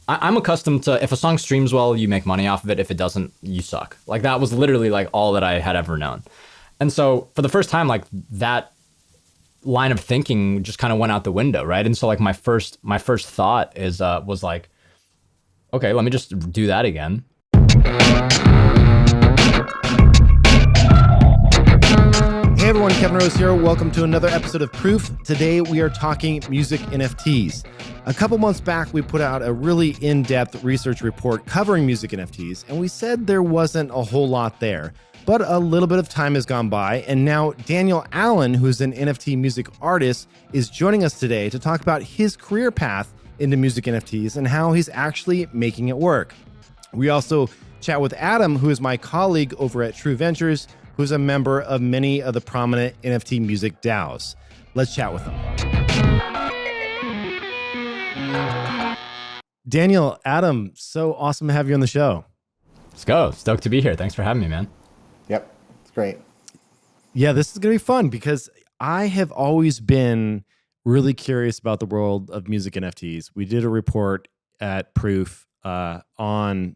I'm accustomed to, if a song streams well, you make money off of it. If it doesn't, you suck. Like that was literally like all that I had ever known. And so for the first time, like that line of thinking just kind of went out the window, right? And so like my first thought is was like, okay, let me just do that again. Hey everyone, Kevin Rose here. Welcome to another episode of Proof. Today we are talking music NFTs. A couple months back, we put out a really in-depth research report covering music NFTs, and we said there wasn't a whole lot there. But a little bit of time has gone by, and now Daniel Allan, who's an NFT music artist, is joining us today to talk about his career path into music NFTs and how he's actually making it work. We also chat with Adam, who is my colleague over at True Ventures, who's a member of many of the prominent NFT music DAOs. Let's chat with him. Daniel, Adam, so awesome to have you on the show. Let's go. Stoked to be here. Thanks for having me, man. Yep, it's great. Yeah, this is going to be fun because I have always been really curious about the world of music NFTs. We did a report at Proof on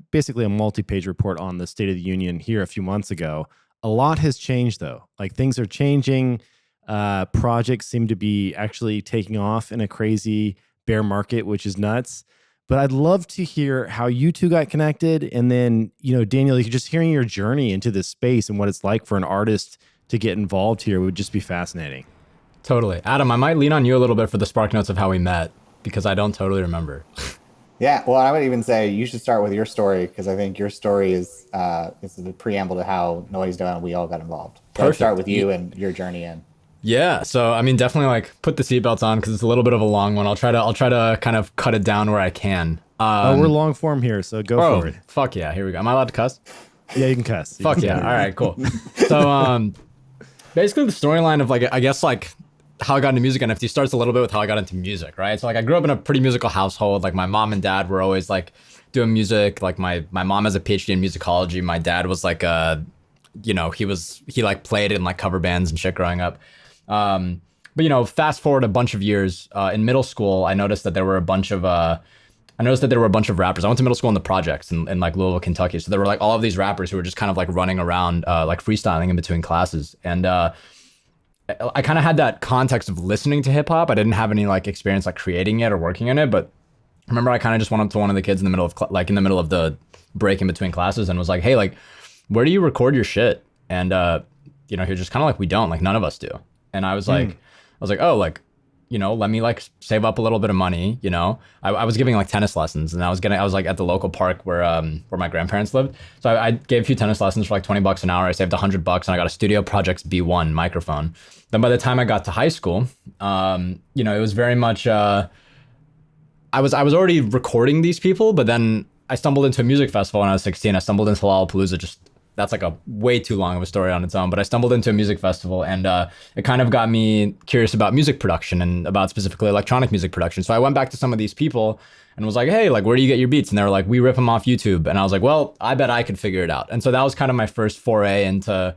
basically a multi-page report on the State of the Union here a few months ago. A lot has changed though. Like things are changing. Projects seem to be actually taking off in a crazy bear market, which is nuts. But I'd love to hear how you two got connected. And then, you know, Daniel, just hearing your journey into this space and what it's like for an artist to get involved here would just be fascinating. Totally. Adam, I might lean on you a little bit for the spark notes of how we met because I don't totally remember. Yeah, well, I would even say you should start with your story because I think your story is the preamble to how Noisdo and we all got involved. So Perfect. Start with you and your journey in. Yeah, so I mean, definitely like put the seatbelts on because it's a little bit of a long one. I'll try to kind of cut it down where I can. We're long form here, so go for it. Fuck yeah, here we go. Am I allowed to cuss? Yeah, you can cuss. Fuck yeah. All right, cool. So basically the storyline of like, I guess like how I got into music NFT starts a little bit with how I got into music, right? So like I grew up in a pretty musical household. Like my mom and dad were always like doing music. Like my mom has a PhD in musicology. My dad was like he like played in like cover bands and shit growing up. But you know, fast forward a bunch of years, in middle school, I noticed that there were a bunch of rappers. I went to middle school in the projects in like Louisville, Kentucky. So there were like all of these rappers who were just kind of like running around, like freestyling in between classes. And, I kind of had that context of listening to hip hop. I didn't have any like experience like creating it or working in it, but I remember I kind of just went up to one of the kids in the middle of in the middle of the break in between classes and was like, "Hey, like, where do you record your shit?" And he was just kind of like, "We don't, like, none of us do." And I was like, "Oh, like, you know, let me like save up a little bit of money." You know, I was giving like tennis lessons, and I was like at the local park where my grandparents lived. So I gave a few tennis lessons for like $20 an hour. I saved $100, and I got a Studio Projects B1 microphone. Then by the time I got to high school, it was very much I was already recording these people, but then I stumbled into a music festival when I was 16. I stumbled into Lollapalooza. That's like a way too long of a story on its own, but I stumbled into a music festival and it kind of got me curious about music production and about specifically electronic music production. So I went back to some of these people and was like, "Hey, like, where do you get your beats?" And they were like, "We rip them off YouTube." And I was like, "Well, I bet I could figure it out." And so that was kind of my first foray into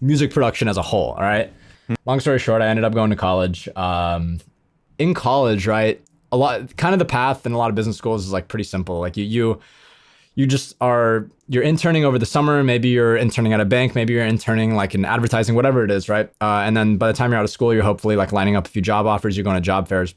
music production as a whole. All right. Long story short, I ended up going to college. In college, right, kind of the path in a lot of business schools is like pretty simple. Like you're interning over the summer. Maybe you're interning at a bank. Maybe you're interning like in advertising, whatever it is, right? And then by the time you're out of school, you're hopefully like lining up a few job offers. You're going to job fairs.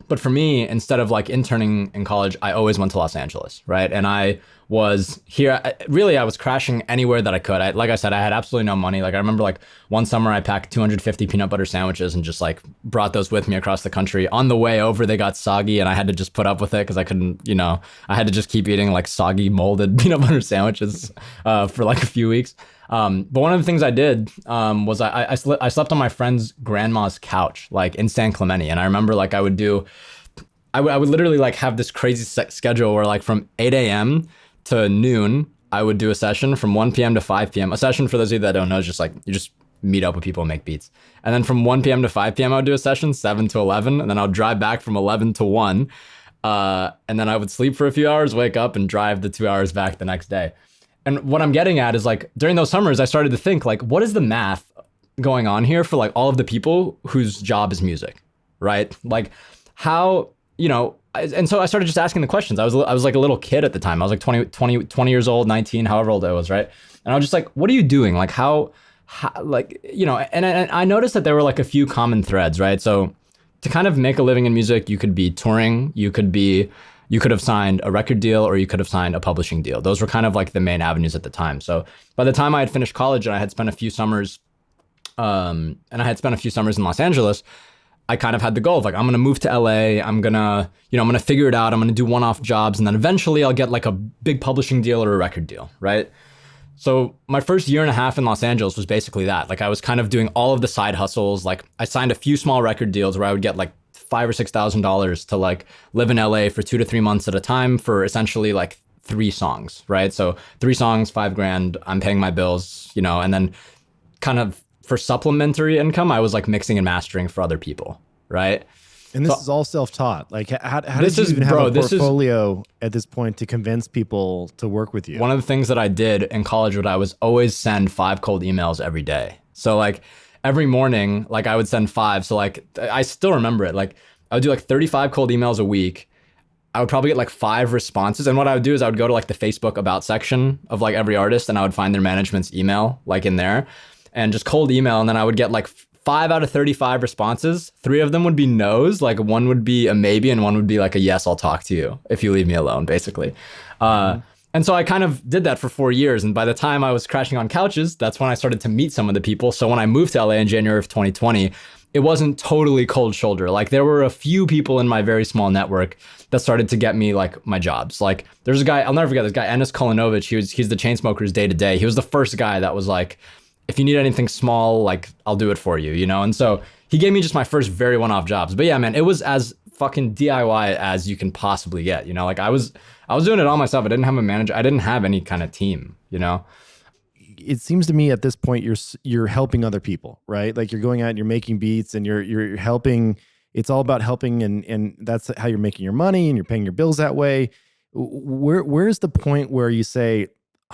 But for me, instead of like interning in college, I always went to Los Angeles, right? And I was here. I was crashing anywhere that I could. Like I said, I had absolutely no money. Like I remember like one summer I packed 250 peanut butter sandwiches and just like brought those with me across the country. On the way over, they got soggy and I had to just put up with it because I couldn't, I had to just keep eating like soggy molded peanut butter sandwiches for like a few weeks. But one of the things I did was I slept on my friend's grandma's couch, like in San Clemente. And I remember like I would literally like have this crazy schedule where like from 8 a.m. to noon, I would do a session from 1 p.m. to 5 p.m. A session, for those of you that don't know, is just like you just meet up with people and make beats. And then from 1 p.m. to 5 p.m. I would do a session, 7 to 11. And then I would drive back from 11 to 1. And then I would sleep for a few hours, wake up and drive the 2 hours back the next day. And what I'm getting at is like during those summers, I started to think like, what is the math going on here for like all of the people whose job is music, right? Like how and so I started just asking the questions. I was like a little kid at the time. I was like 20 years old, 19, however old I was, right? And I was just like, what are you doing? Like how like, and I noticed that there were like a few common threads, right? So to kind of make a living in music, you could be touring, you could have signed a record deal, or you could have signed a publishing deal. Those were kind of like the main avenues at the time. So by the time I had finished college and I had spent a few summers in Los Angeles, I kind of had the goal of like, I'm going to move to LA. I'm going to figure it out. I'm going to do one-off jobs. And then eventually I'll get like a big publishing deal or a record deal, right? So my first year and a half in Los Angeles was basically that. Like I was kind of doing all of the side hustles. Like I signed a few small record deals where I would get like $5,000 or $6,000 to like live in LA for 2 to 3 months at a time for essentially like 3 songs, right? So 3 songs, $5,000, I'm paying my bills, and then kind of for supplementary income, I was like mixing and mastering for other people, right? And this is all self-taught. Like, how did you even have a portfolio at this point to convince people to work with you? One of the things that I did in college was I was always send 5 cold emails every day. So like every morning, like I would send 5. So like I still remember it. Like I would do like 35 cold emails a week. I would probably get like 5 responses. And what I would do is I would go to like the Facebook about section of like every artist, and I would find their management's email like in there and just cold email. And then I would get like 5 out of 35 responses. 3 of them would be no's, like 1 would be a maybe, and 1 would be like a yes, I'll talk to you if you leave me alone, basically. And so I kind of did that for 4 years. And by the time I was crashing on couches, that's when I started to meet some of the people. So when I moved to LA in January of 2020, it wasn't totally cold shoulder. Like there were a few people in my very small network that started to get me like my jobs. Like there's a guy, I'll never forget this guy, Enes Kolinovich. He's the Chainsmokers day to day. He was the first guy that was like, if you need anything small, like I'll do it for you, And so he gave me just my first very one-off jobs. But yeah, man, it was as fucking DIY as you can possibly get, Like I was doing it all myself. I didn't have a manager. I didn't have any kind of team, It seems to me at this point you're helping other people, right? Like you're going out and you're making beats and you're helping. It's all about helping, and that's how you're making your money and you're paying your bills that way. Where's the point where you say,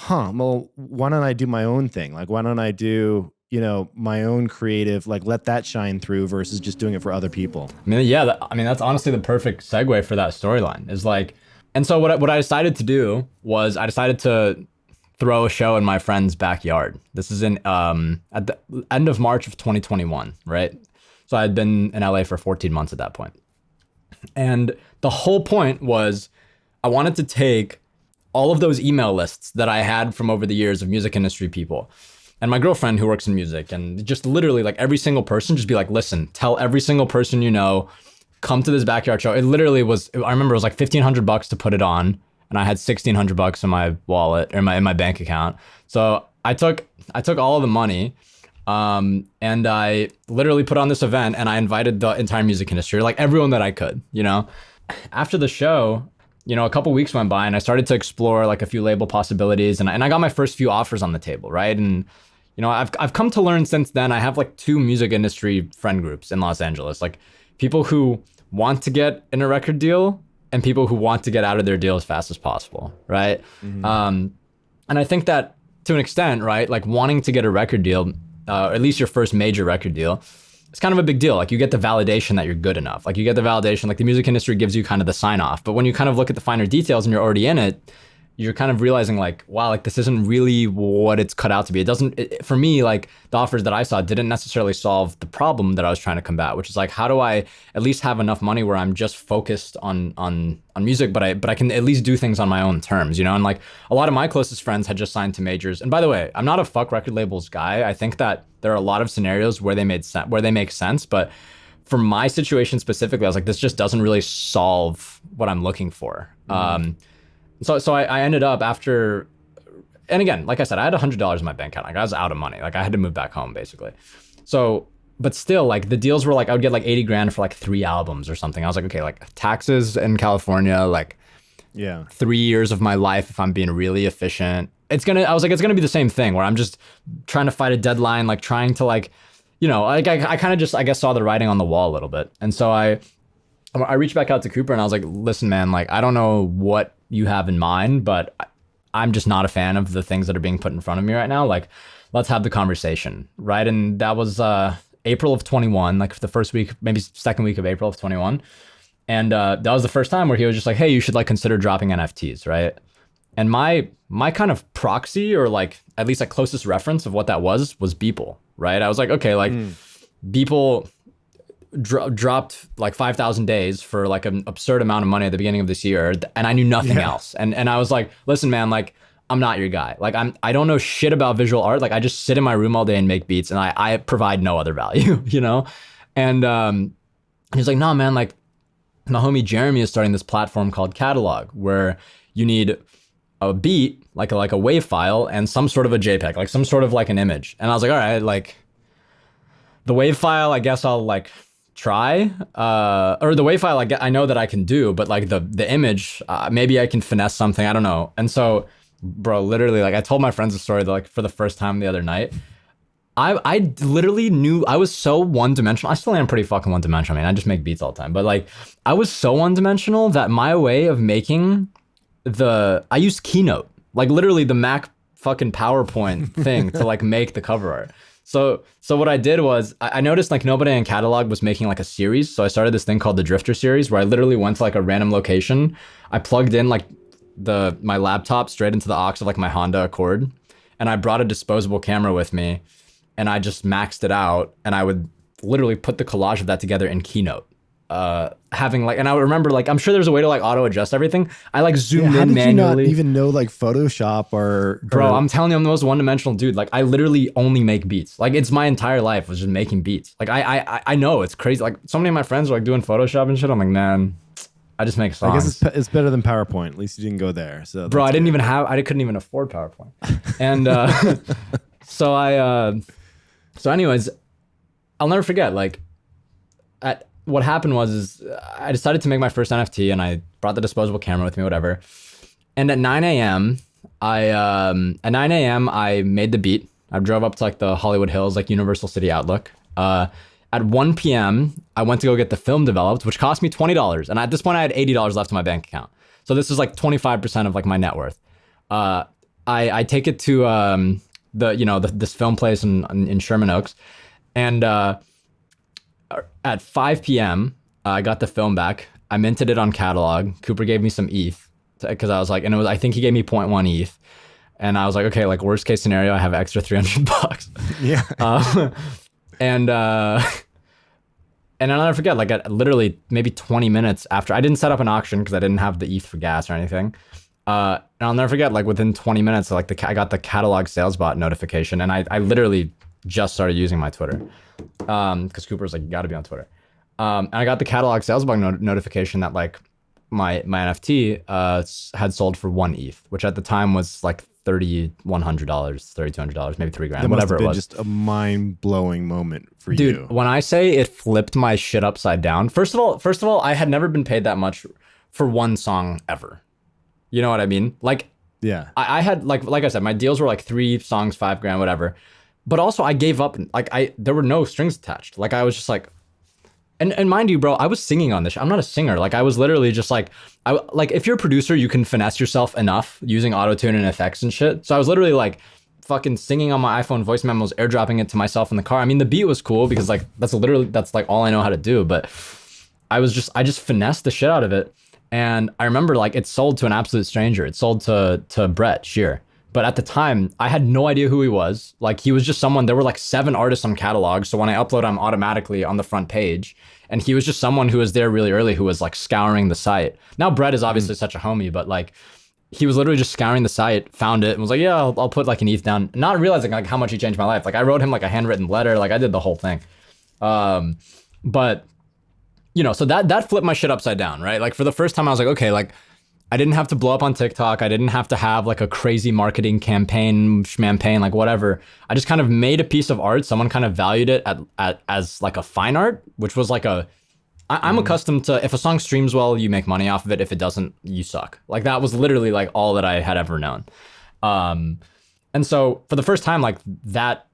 well, why don't I do my own thing? Like, why don't I do, my own creative, like let that shine through versus just doing it for other people? I mean, yeah, that's honestly the perfect segue for that storyline is like, and so what I decided to do was I decided to throw a show in my friend's backyard. This is at the end of March of 2021, right? So I had been in LA for 14 months at that point. And the whole point was I wanted to take all of those email lists that I had from over the years of music industry people and my girlfriend who works in music, and just literally like every single person, just be like, listen, tell every single person come to this backyard show. It literally was, I remember it was like $1,500 to put it on, and I had $1,600 in my wallet or in my bank account. So I took all of the money, and I literally put on this event, and I invited the entire music industry, like everyone that I could, After the show, a couple weeks went by and I started to explore like a few label possibilities, and I got my first few offers on the table, right? And I've come to learn since then, I have like 2 music industry friend groups in Los Angeles, like people who want to get in a record deal and people who want to get out of their deal as fast as possible, right? Mm-hmm. And I think that to an extent, right, like wanting to get a record deal, or at least your first major record deal, it's kind of a big deal. Like you get the validation that you're good enough. Like you get the validation, like the music industry gives you kind of the sign off. But when you kind of look at the finer details and you're already in it, you're kind of realizing like, wow, like this isn't really what it's cut out to be. It doesn't, for me, like the offers that I saw didn't necessarily solve the problem that I was trying to combat, which is like, how do I at least have enough money where I'm just focused on music, but I can at least do things on my own terms, And like a lot of my closest friends had just signed to majors. And by the way, I'm not a fuck record labels guy. I think that there are a lot of scenarios where they make sense, but for my situation specifically, I was like, this just doesn't really solve what I'm looking for. Mm-hmm. So I ended up after, and again, like I said, I had $100 in my bank account. Like I was out of money. Like I had to move back home basically. So, but still like the deals were like, I would get like 80 grand for like 3 albums or something. I was like, okay, like taxes in California, like 3 years of my life if I'm being really efficient. I was like, it's gonna be the same thing where I'm just trying to fight a deadline, like trying to like, like I kind of just, I guess, saw the writing on the wall a little bit. And so I reached back out to Cooper and I was like, listen, man, like, I don't know what you have in mind, but I'm just not a fan of the things that are being put in front of me right now. Like, let's have the conversation, right? And that was April of 21, like the first week, maybe second week of April of 21. And that was the first time where he was just like, hey, you should like consider dropping NFTs, right? And my kind of proxy, or like at least like closest reference of what that was Beeple, right? I was like, okay, like Beeple dropped like 5,000 days for like an absurd amount of money at the beginning of this year, and I knew nothing else. And I was like, listen, man, like I'm not your guy. Like I don't know shit about visual art. Like I just sit in my room all day and make beats, and I provide no other value, you know? And he's like, nah, man, like my homie Jeremy is starting this platform called Catalog, where you need a beat, like a WAV file, and some sort of a JPEG, like some sort of like an image. And I was like, all right, like the WAV file, I guess I'll like try, or the WAV file, I know that I can do, but like the image, maybe I can finesse something, I don't know. And so, bro, literally, like I told my friends the story that, like for the first time the other night. I literally knew I was so one-dimensional. I still am pretty fucking one-dimensional. I mean, I just make beats all the time. But like, I was so one-dimensional that my way of making I used Keynote. Like literally the Mac fucking PowerPoint thing to like make the cover art. So what I did was, I noticed like nobody in Catalog was making like a series. So I started this thing called the Drifter series, where I literally went to like a random location. I plugged in like my laptop straight into the aux of like my Honda Accord. And I brought a disposable camera with me. And I just maxed it out, and I would literally put the collage of that together in Keynote. Having like, and I would remember like, I'm sure there's a way to like auto adjust everything. I like zoomed in manually. How did you not even know like Photoshop or? Bro, I'm telling you, I'm the most one-dimensional dude. Like I literally only make beats. Like it's my entire life was just making beats. Like I know it's crazy. Like so many of my friends are like doing Photoshop and shit. I'm like, man, I just make songs. I guess it's better than PowerPoint. At least you didn't go there. So bro, I couldn't even afford PowerPoint. And so anyways, I'll never forget, like, what happened was I decided to make my first NFT, and I brought the disposable camera with me, whatever. And at 9 a.m., I made the beat. I drove up to like the Hollywood Hills, like Universal City Outlook. At 1 p.m., I went to go get the film developed, which cost me $20. And at this point, I had $80 left in my bank account. So this is like 25% of like my net worth. I take it to this film place in Sherman Oaks, and at 5 p.m. I got the film back. I minted it on Catalog. Cooper gave me some ETH because I was like, and I think he gave me 0.1 ETH, and I was like, okay, like worst case scenario, I have extra $300. Yeah. And I'll never forget, like at literally maybe 20 minutes after, I didn't set up an auction because I didn't have the ETH for gas or anything. And I'll never forget, like within 20 minutes, like I got the Catalog sales bot notification, and I literally just started using my Twitter, because Cooper's like, you got to be on Twitter. And I got the Catalog sales bot notification that like my NFT had sold for 1 ETH, which at the time was like $3,100, $3,200, maybe $3,000, whatever it was. Just a mind-blowing moment for you. Dude, when I say it flipped my shit upside down, first of all, I had never been paid that much for one song ever. You know what I mean? Like, yeah, I had like I said, my deals were like 3 songs, $5,000, whatever. But also I gave up. Like there were no strings attached. Like I was just like, and mind you, bro, I was singing on this. I'm not a singer. Like I was literally just like, like if you're a producer, you can finesse yourself enough using autotune and effects and shit. So I was literally like fucking singing on my iPhone voice memos, airdropping it to myself in the car. I mean, the beat was cool because like that's like all I know how to do. But I just finessed the shit out of it. And I remember like it sold to an absolute stranger. It sold to Brett Shear. But at the time, I had no idea who he was. Like he was just someone, there were like 7 artists on Catalog. So when I upload, I'm automatically on the front page. And he was just someone who was there really early, who was like scouring the site. Now Brett is obviously such a homie, but like he was literally just scouring the site, found it, and was like, yeah, I'll put like an ETH down. Not realizing like how much he changed my life. Like I wrote him like a handwritten letter. Like I did the whole thing. But you know, so that flipped my shit upside down, right? Like for the first time I was like, okay, like I didn't have to blow up on TikTok. I didn't have to have like a crazy marketing campaign, schmampaign, like whatever. I just kind of made a piece of art. Someone kind of valued it as like a fine art, which was like I'm accustomed to, if a song streams well, you make money off of it. If it doesn't, you suck. Like that was literally like all that I had ever known. And so for the first time, like that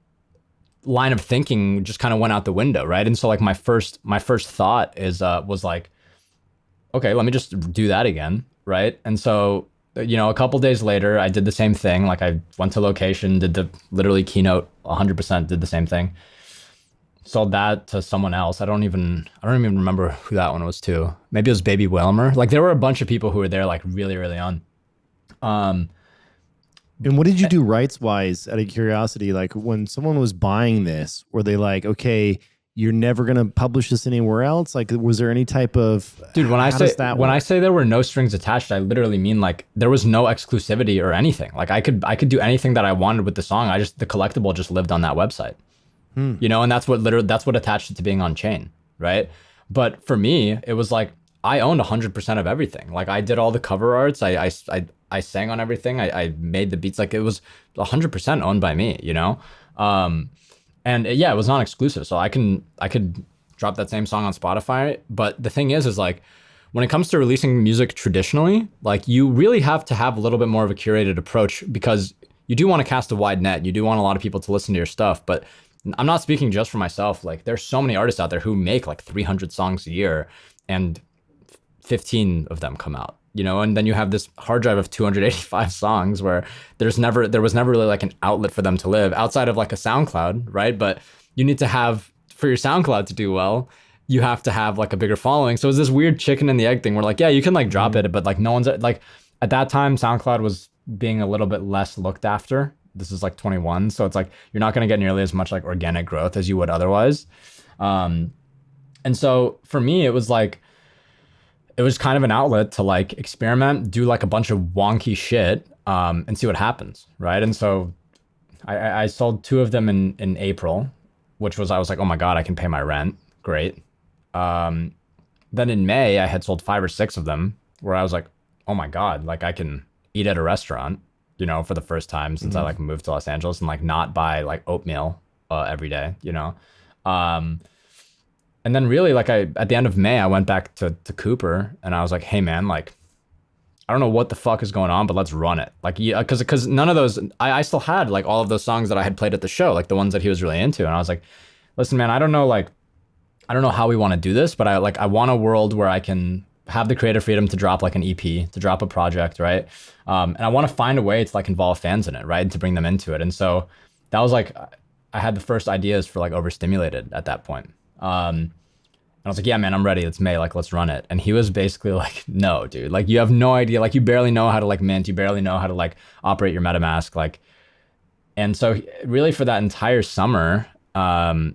line of thinking just kind of went out the window, right? And so like my first thought was like, okay, let me just do that again, right? And so, you know, a couple days later, I did the same thing. Like I went to location, did the literally Keynote 100%, did the same thing. sold that to someone else. I don't even remember who that one was to. Maybe it was Baby Wilmer. Like there were a bunch of people who were there like really early on. And what did you do rights wise, out of curiosity? Like when someone was buying this, were they like, okay, you're never going to publish this anywhere else? Like, was there any type of, dude, when I say there were no strings attached, I literally mean like there was no exclusivity or anything. Like I could do anything that I wanted with the song. The collectible just lived on that website, you know, and that's what attached it to being on chain. Right. But for me, it was like, I owned 100% of everything. Like I did all the cover arts. I sang on everything. I made the beats. Like it was 100% owned by me, you know? And yeah, it was non-exclusive. So I could drop that same song on Spotify. But the thing is like, when it comes to releasing music traditionally, like you really have to have a little bit more of a curated approach, because you do want to cast a wide net. You do want a lot of people to listen to your stuff. But I'm not speaking just for myself. Like there's so many artists out there who make like 300 songs a year, and 15 of them come out, you know, and then you have this hard drive of 285 songs where there was never really like an outlet for them to live outside of like a SoundCloud, right? But you need to have, for your SoundCloud to do well, you have to have like a bigger following. So it's this weird chicken and the egg thing where like, yeah, you can like drop it, but like no one's like, at that time, SoundCloud was being a little bit less looked after. This is like 21. So it's like, you're not going to get nearly as much like organic growth as you would otherwise. And so for me, it was like, it was kind of an outlet to like experiment, do like a bunch of wonky shit, and see what happens, right? And so I sold 2 of them in April, which was, I was like, oh my God, I can pay my rent. Great. Then in May, I had sold 5 or 6 of them, where I was like, oh my God, like I can eat at a restaurant, you know, for the first time since I like moved to Los Angeles, and like not buy like oatmeal every day, you know? And then really like at the end of May, I went back to Cooper and I was like, hey man, like, I don't know what the fuck is going on, but let's run it. Like, yeah, cause none of those, I still had like all of those songs that I had played at the show, like the ones that he was really into. And I was like, listen, man, I don't know how we want to do this, but I want a world where I can have the creative freedom to drop like an EP, to drop a project, right? And I want to find a way to like involve fans in it, right? To bring them into it. And so that was like, I had the first ideas for like Overstimulated at that point. And I was like, yeah, man, I'm ready. It's May. Like, let's run it. And he was basically like, no, dude, like you have no idea. Like you barely know how to like mint. You barely know how to like operate your MetaMask. Like, and so really for that entire summer, I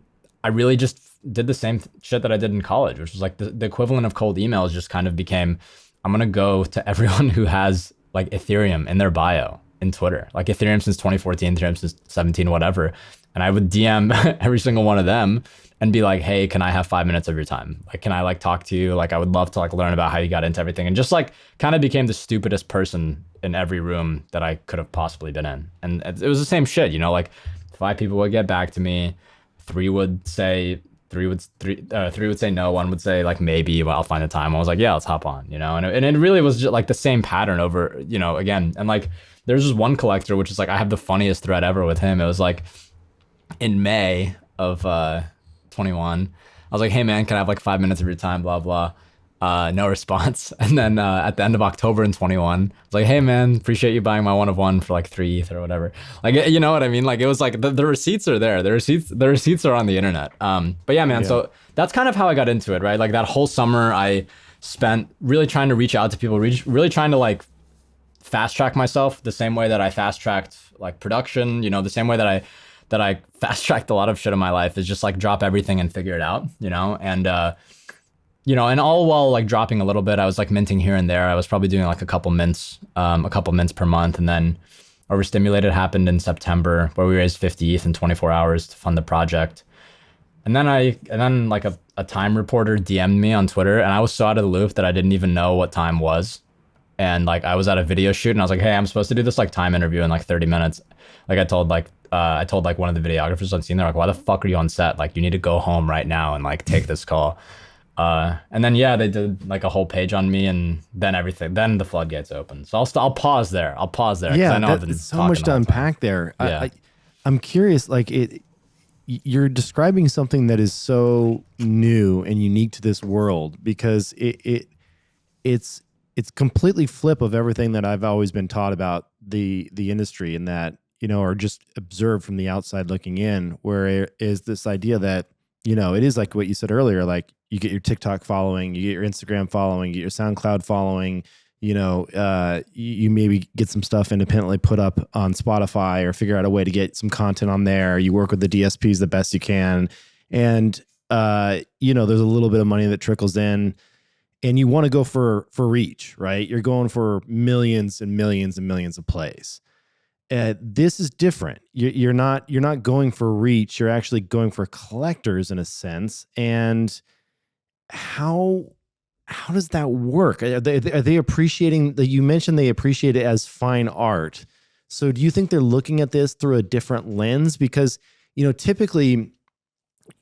really just did the same shit that I did in college, which was like the equivalent of cold emails. Just kind of became, I'm going to go to everyone who has like Ethereum in their bio in Twitter, like Ethereum since 2014, Ethereum since 17, whatever. And I would DM every single one of them and be like, hey, can I have 5 minutes of your time? Like, can I like talk to you? Like, I would love to like learn about how you got into everything. And just like kind of became the stupidest person in every room that I could have possibly been in. And it was the same shit, you know, like 5 people would get back to me. 3 would say no. 1 would say like, maybe, well, I'll find the time. I was like, yeah, let's hop on, you know? And it really was just like the same pattern over, you know, again. And like, there's just one collector, which is like, I have the funniest thread ever with him. It was like in May of 21, I was like, hey man, can I have like 5 minutes of your time? Blah, blah. No response. And then at the end of October in 21, I was like, hey man, appreciate you buying my 1 of 1 for like 3 ETH or whatever. Like, you know what I mean? Like, it was like the receipts are there. The receipts are on the internet. But yeah, man. Yeah. So that's kind of how I got into it, right? Like that whole summer I spent really trying to reach out to people, really trying to like fast track myself the same way that I fast tracked like production, you know, the same way that I fast tracked a lot of shit in my life, is just like drop everything and figure it out, you know? And, you know, and all while like dropping a little bit, I was like minting here and there. I was probably doing like a couple mints per month. And then Overstimulated happened in September, where we raised 50 ETH in 24 hours to fund the project. And then like a time reporter DM'd me on Twitter, and I was so out of the loop that I didn't even know what time was. And like I was at a video shoot and I was like, hey, I'm supposed to do this like time interview in like 30 minutes. Like I told one of the videographers on scene, they're like, why the fuck are you on set? Like, you need to go home right now and like take this call. And then, yeah, they did like a whole page on me, and then the floodgates opened. So I'll pause there. Yeah, I know it's so much to unpack there. Yeah. I'm curious, like you're describing something that is so new and unique to this world, because it's completely flip of everything that I've always been taught about the industry, and that, you know, or just observed from the outside looking in, where is this idea that it is like what you said earlier, like you get your TikTok following, you get your Instagram following, you get your SoundCloud following, you maybe get some stuff independently put up on Spotify or figure out a way to get some content on there. You work with the DSPs the best you can. And, there's a little bit of money that trickles in and you want to go for reach, right? You're going for millions and millions and millions of plays. This is different. You're not going for reach. You're actually going for collectors in a sense. And how does that work? Are they appreciating that? You mentioned they appreciate it as fine art. So do you think they're looking at this through a different lens? Because typically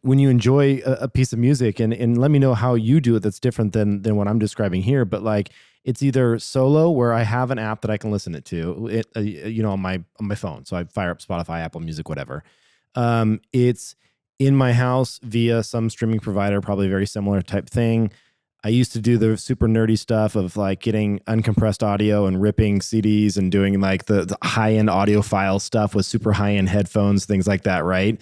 when you enjoy a piece of music, and let me know how you do it that's different than what I'm describing here, but like it's either solo where I have an app that I can listen to on my phone. So I fire up Spotify, Apple Music, whatever. It's in my house via some streaming provider, probably very similar type thing. I used to do the super nerdy stuff of like getting uncompressed audio and ripping CDs and doing like the high-end audiophile stuff with super high-end headphones, things like that, right?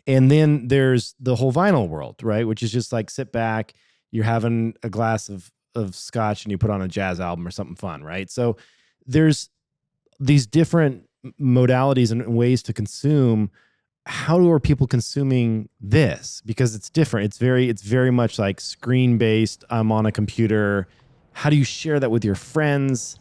And then there's the whole vinyl world, right? Which is just like sit back, you're having a glass of scotch and you put on a jazz album or something fun, right? So there's these different modalities and ways to consume. How are people consuming this? Because it's different. It's very much like screen based. I'm on a computer. How do you share that with your friends?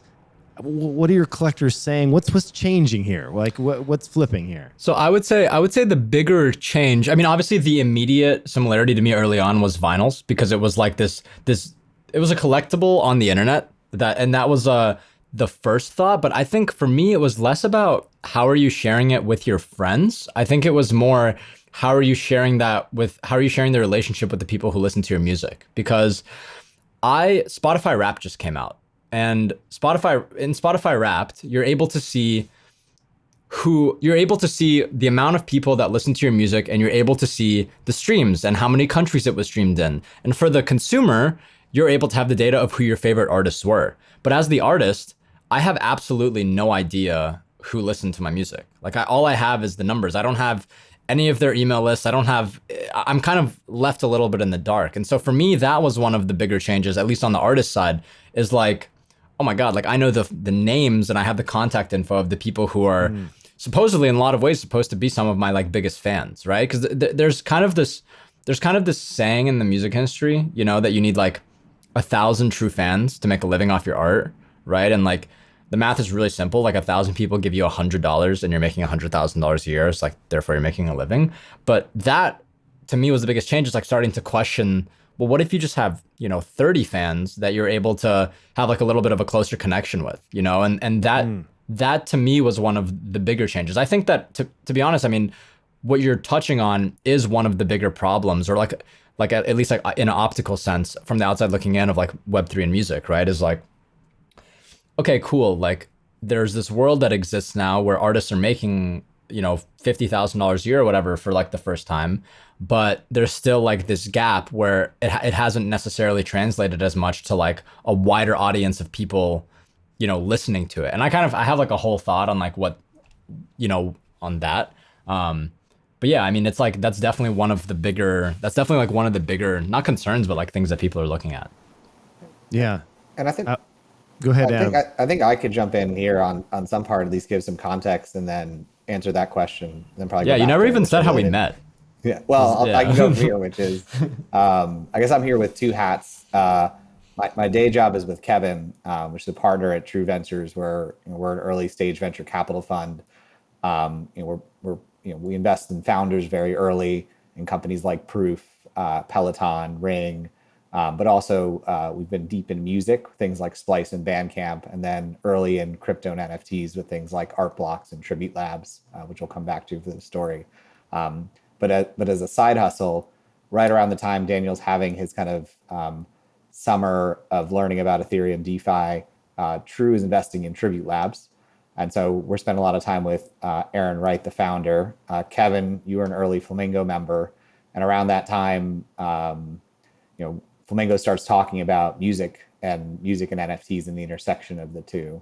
What are your collectors saying? What's changing here? Like what's flipping here? So I would say the bigger change. I mean, obviously the immediate similarity to me early on was vinyls, because it was like this. It was a collectible on the internet that was the first thought. But I think for me, it was less about how are you sharing it with your friends. I think it was more how are you sharing the relationship with the people who listen to your music? Because Spotify Wrapped just came out. And Spotify Wrapped, you're able to see the amount of people that listen to your music, and you're able to see the streams and how many countries it was streamed in. And for the consumer, you're able to have the data of who your favorite artists were. But as the artist, I have absolutely no idea who listened to my music. Like all I have is the numbers. I don't have any of their email lists. I'm kind of left a little bit in the dark. And so for me, that was one of the bigger changes, at least on the artist side, is like, oh my God, like I know the names and I have the contact info of the people who are supposedly in a lot of ways supposed to be some of my like biggest fans, right? Because there's kind of this saying in the music industry, that you need like 1,000 true fans to make a living off your art, right? And like the math is really simple. Like 1,000 people give you $100 and you're making $100,000 a year. It's like, therefore you're making a living. But that to me was the biggest change. It's like starting to question, well, what if you just have, 30 fans that you're able to have like a little bit of a closer connection with, and that to me was one of the bigger changes. I think that to be honest, I mean, what you're touching on is one of the bigger problems, or like at least like in an optical sense from the outside looking in of like Web3 and music, right? Is like, okay, cool. Like there's this world that exists now where artists are making, $50,000 a year or whatever for like the first time, but there's still like this gap where it hasn't necessarily translated as much to like a wider audience of people, listening to it. And I have like a whole thought on like what, on that. But yeah, I mean, it's like, that's definitely one of the bigger, not concerns, but like things that people are looking at. Yeah. And I think, go ahead, Adam. I think I could jump in here on some part, at least give some context and then answer that question. Then probably. Yeah, you never even said how we met. Yeah. Well, I can go here, which is, I guess I'm here with two hats. My day job is with Kevin, which is a partner at True Ventures, where we're an early stage venture capital fund. We invest in founders very early in companies like Proof, Peloton, Ring, but also we've been deep in music, things like Splice and Bandcamp, and then early in crypto and NFTs with things like Art Blocks and Tribute Labs, which we'll come back to for the story. But as a side hustle, right around the time Daniel's having his kind of summer of learning about Ethereum DeFi, True is investing in Tribute Labs. And so we're spending a lot of time with Aaron Wright, the founder. Kevin, you were an early Flamingo member. And around that time, Flamingo starts talking about music and NFTs and the intersection of the two.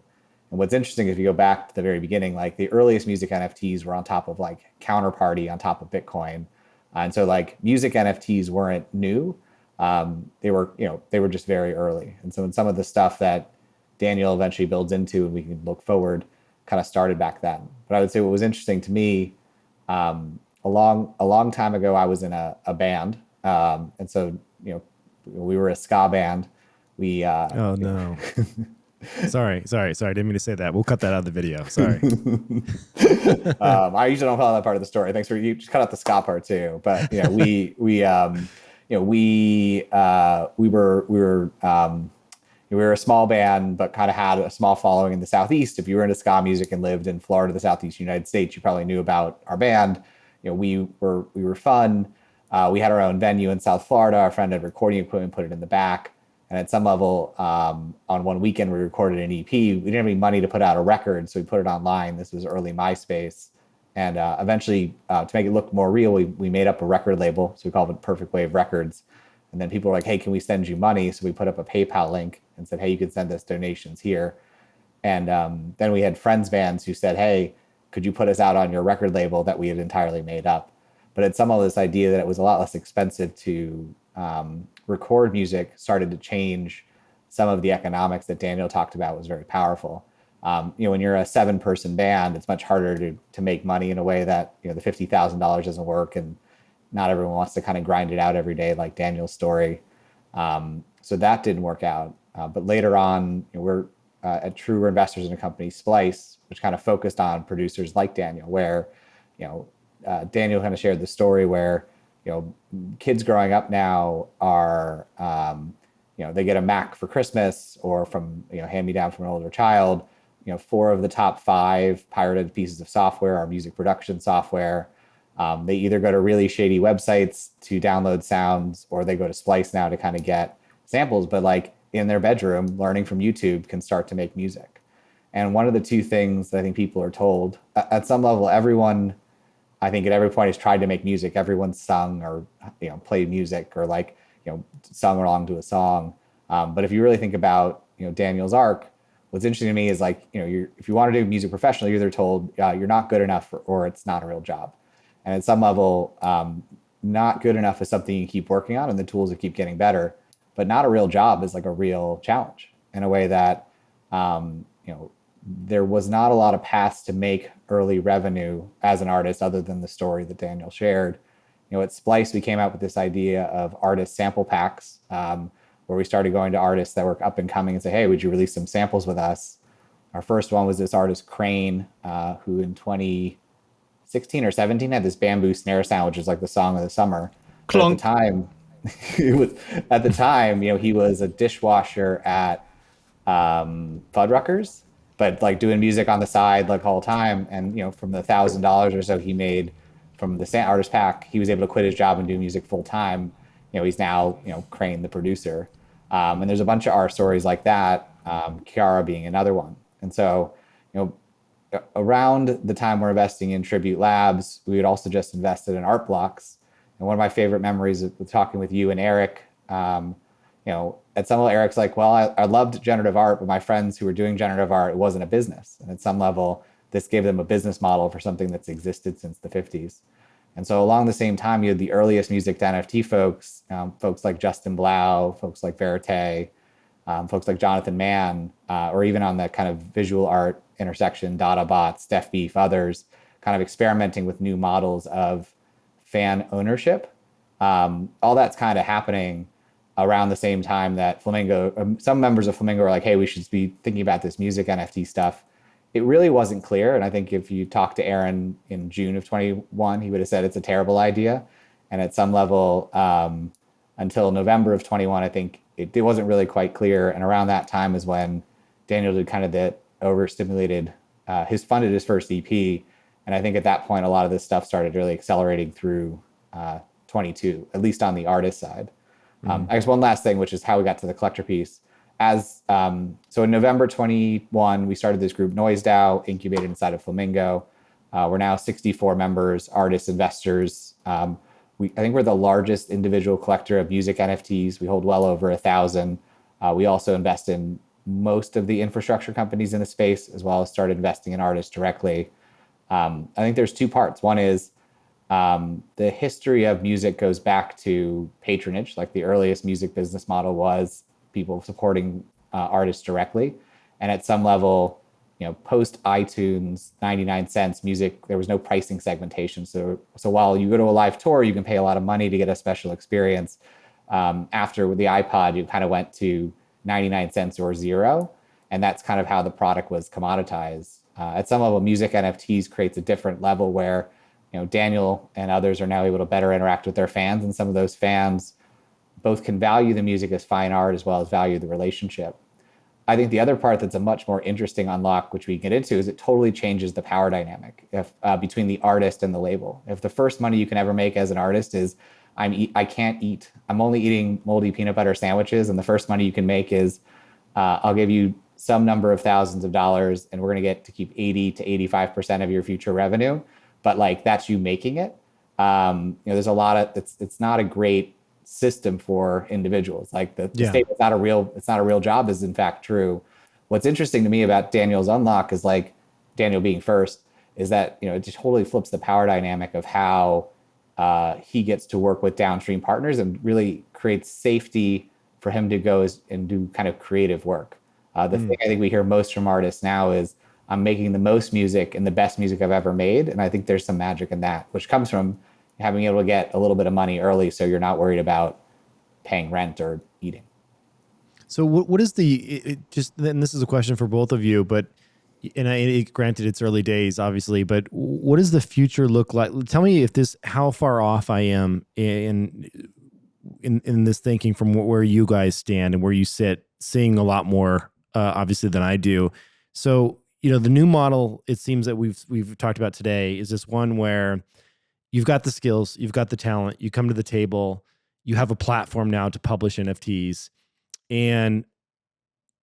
And what's interesting, if you go back to the very beginning, like the earliest music NFTs were on top of like Counterparty, on top of Bitcoin. And so like music NFTs weren't new. They were just very early. And so in some of the stuff that Daniel eventually builds into, and we can look forward, kind of started back then. But I would say what was interesting to me, a long time ago, I was in a band, and so we were a ska band. We Oh no. Sorry. Didn't mean to say that. We'll cut that out of the video. Sorry. I usually don't follow that part of the story. Thanks for you. Just cut out the ska part too. But we were a small band, but kind of had a small following in the Southeast. If you were into ska music and lived in Florida, the Southeast United States, you probably knew about our band. We were fun. We had our own venue in South Florida. Our friend had recording equipment, put it in the back. And at some level, on one weekend, we recorded an EP. We didn't have any money to put out a record, so we put it online. This was early MySpace. And eventually, to make it look more real, we made up a record label. So we called it Perfect Wave Records. And then people were like, hey, can we send you money? So we put up a PayPal link and said, hey, you can send us donations here. And then we had friends bands who said, hey, could you put us out on your record label that we had entirely made up? But at some of this idea that it was a lot less expensive to record music started to change some of the economics that Daniel talked about was very powerful. When you're a 7-person band, it's much harder to make money in a way that, the $50,000 doesn't work, and not everyone wants to kind of grind it out every day like Daniel's story. So that didn't work out. But later on, we're at True, we're investors in a company, Splice, which kind of focused on producers like Daniel, where, Daniel kind of shared the story where, kids growing up now are, they get a Mac for Christmas or from, hand me down from an older child. 4 of the top 5 pirated pieces of software are music production software. They either go to really shady websites to download sounds, or they go to Splice now to kind of get samples, but like in their bedroom, learning from YouTube can start to make music. And one of the two things that I think people are told at some level, everyone, I think at every point has tried to make music. Everyone's sung or, played music or sung along to a song. But if you really think about, Daniel's arc, what's interesting to me is if you want to do music professionally, you're either told you're not good enough or it's not a real job. And at some level, not good enough is something you keep working on and the tools will keep getting better, but not a real job is like a real challenge in a way that, there was not a lot of paths to make early revenue as an artist other than the story that Daniel shared. At Splice, we came out with this idea of artist sample packs, where we started going to artists that were up and coming and say, hey, would you release some samples with us? Our first one was this artist, Crane, who in 2016 or 17 had this bamboo snare sound, which is like the song of the summer. At the time, he was a dishwasher at Fuddruckers, but like doing music on the side like all the time. And from the $1,000 or so he made from the artist pack, he was able to quit his job and do music full time. He's now Crane, the producer. And there's a bunch of our stories like that. Kiara being another one. And so around the time we're investing in Tribute Labs, we had also just invested in Art Blocks. And one of my favorite memories of talking with you and Eric, at some level, Eric's like, well, I loved generative art, but my friends who were doing generative art, it wasn't a business. And at some level, this gave them a business model for something that's existed since the 50s. And so along the same time, you had the earliest music to NFT folks, folks like Justin Blau, folks like Verite, folks like Jonathan Mann, or even on the kind of visual art intersection, DataBot, Steph Beef, others, kind of experimenting with new models of fan ownership. All that's kind of happening around the same time that Flamingo, some members of Flamingo are like, hey, we should be thinking about this music NFT stuff. It really wasn't clear. And I think if you talked to Aaron in June of 21, he would have said it's a terrible idea. And at some level, until November of 21, I think it wasn't really quite clear. And around that time is when Daniel did kind of the overstimulated, funded his first EP. And I think at that point, a lot of this stuff started really accelerating through 22, at least on the artist side. I guess one last thing, which is how we got to the collector piece. So in November 21, we started this group, Noise DAO, incubated inside of Flamingo. We're now 64 members, artists, investors. I think we're the largest individual collector of music NFTs. We hold well over 1,000. We also invest in most of the infrastructure companies in the space, as well as started investing in artists directly. I think there's 2 parts. One is The history of music goes back to patronage. Like the earliest music business model was people supporting artists directly. And at some level, post iTunes, 99 cents music, there was no pricing segmentation. So while you go to a live tour, you can pay a lot of money to get a special experience. After with the iPod, you kind of went to 99 cents or zero. And that's kind of how the product was commoditized. At some level, music NFTs creates a different level where, Daniel and others are now able to better interact with their fans. And some of those fans both can value the music as fine art as well as value the relationship. I think the other part that's a much more interesting unlock, which we get into, is it totally changes the power dynamic between the artist and the label. If the first money you can ever make as an artist is I can't eat, I'm only eating moldy peanut butter sandwiches, and the first money you can make is I'll give you some number of thousands of dollars, and we're going to get to keep 80 to 85% of your future revenue. But like that's you making it. There's a lot of it's not a great system for individuals. Like the statement it's not a real job is in fact true. What's interesting to me about Daniel's unlock is like Daniel being first is that it just totally flips the power dynamic of how he gets to work with downstream partners and really creates safety for him to go and do kind of creative work. The thing I think we hear most from artists now is I'm making the most music and the best music I've ever made. And I think there's some magic in that, which comes from having able to get a little bit of money early so you're not worried about paying rent or eating. So what is and this is a question for both of you, but granted it's early days, obviously, but what does the future look like? Tell me how far off I am in this thinking from where you guys stand and where you sit, seeing a lot more, obviously, than I do. So, the new model, it seems that we've talked about today is this one where you've got the skills, you've got the talent, you come to the table, you have a platform now to publish NFTs. And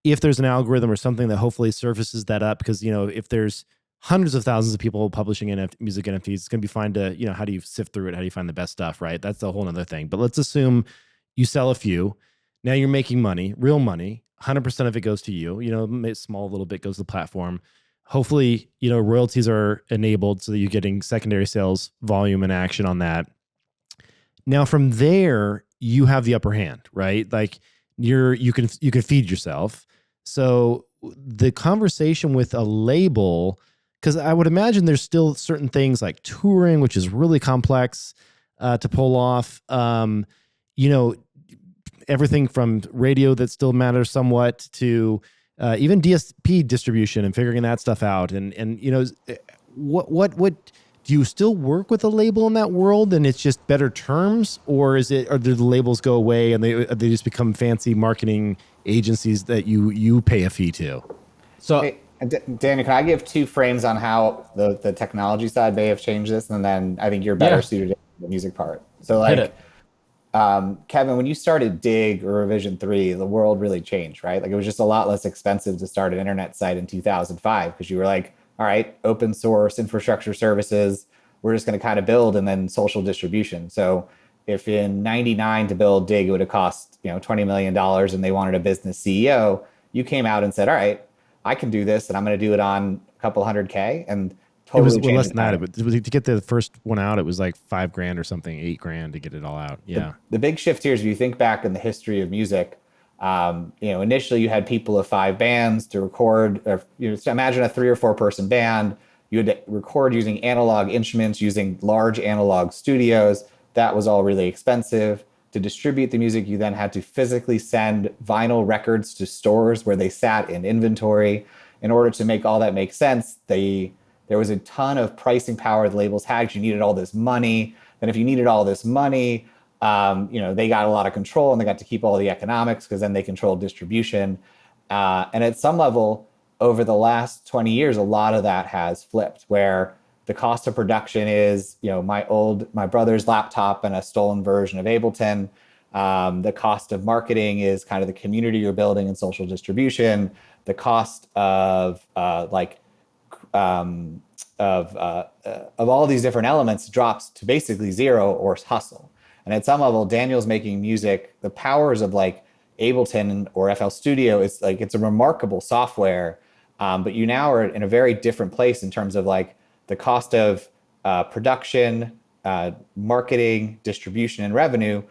if there's an algorithm or something that hopefully surfaces that up, because, if there's hundreds of thousands of people publishing music NFTs, it's going to be fine to, how do you sift through it? How do you find the best stuff, right? That's a whole other thing. But let's assume you sell a few. Now you're making money, real money. 100% of it goes to you. A small little bit goes to the platform. Hopefully, royalties are enabled so that you're getting secondary sales volume and action on that. Now from there, you have the upper hand, right? Like you can feed yourself. So the conversation with a label, because I would imagine there's still certain things like touring, which is really complex to pull off. Everything from radio that still matters somewhat to even DSP distribution and figuring that stuff out. And what do you still work with a label in that world and it's just better terms, or do the labels go away and they just become fancy marketing agencies that you pay a fee to? So hey, Daniel, can I give two frames on how the technology side may have changed this? And then I think you're better suited to the music part. So like, Kevin, when you started Dig or Revision 3, the world really changed, right? Like it was just a lot less expensive to start an internet site in 2005 because you were like, all right, open source infrastructure services, we're just going to kind of build, and then social distribution. So if in 99 to build Dig, it would have cost, $20 million and they wanted a business CEO, you came out and said, all right, I can do this and I'm going to do it on a couple $100K and totally it was less than that. But to get the first one out, it was like $5,000 or something, $8,000 to get it all out. Yeah. The big shift here is if you think back in the history of music, initially you had people of 5 bands to record, or imagine a 3 or 4 person band. You had to record using analog instruments, using large analog studios. That was all really expensive. To distribute the music, you then had to physically send vinyl records to stores where they sat in inventory. In order to make all that make sense, there was a ton of pricing power the labels had. You needed all this money. Then if you needed all this money, they got a lot of control and they got to keep all the economics because then they controlled distribution. And at some level, over the last 20 years, a lot of that has flipped where the cost of production is, my brother's laptop and a stolen version of Ableton. The cost of marketing is kind of the community you're building and social distribution. The cost of all these different elements drops to basically zero or hustle. And at some level, Daniel's making music. The powers of like Ableton or FL Studio, it's a remarkable software, but you now are in a very different place in terms of like the cost of production, marketing, distribution, and revenue,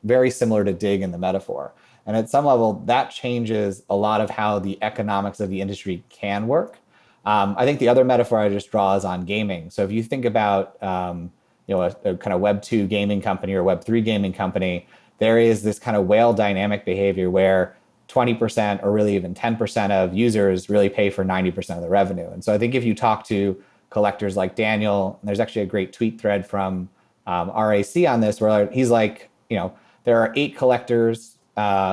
very similar to dig in the metaphor. And at some level, that changes a lot of how the economics of the industry can work. I think the other metaphor I just draw is on gaming. So if you think about a kind of Web 2 gaming company or Web 3 gaming company, there is this kind of whale dynamic behavior where 20% or really even 10% of users really pay for 90% of the revenue. And so I think if you talk to collectors like Daniel, and there's actually a great tweet thread from RAC on this, where he's like, there are 8 collectors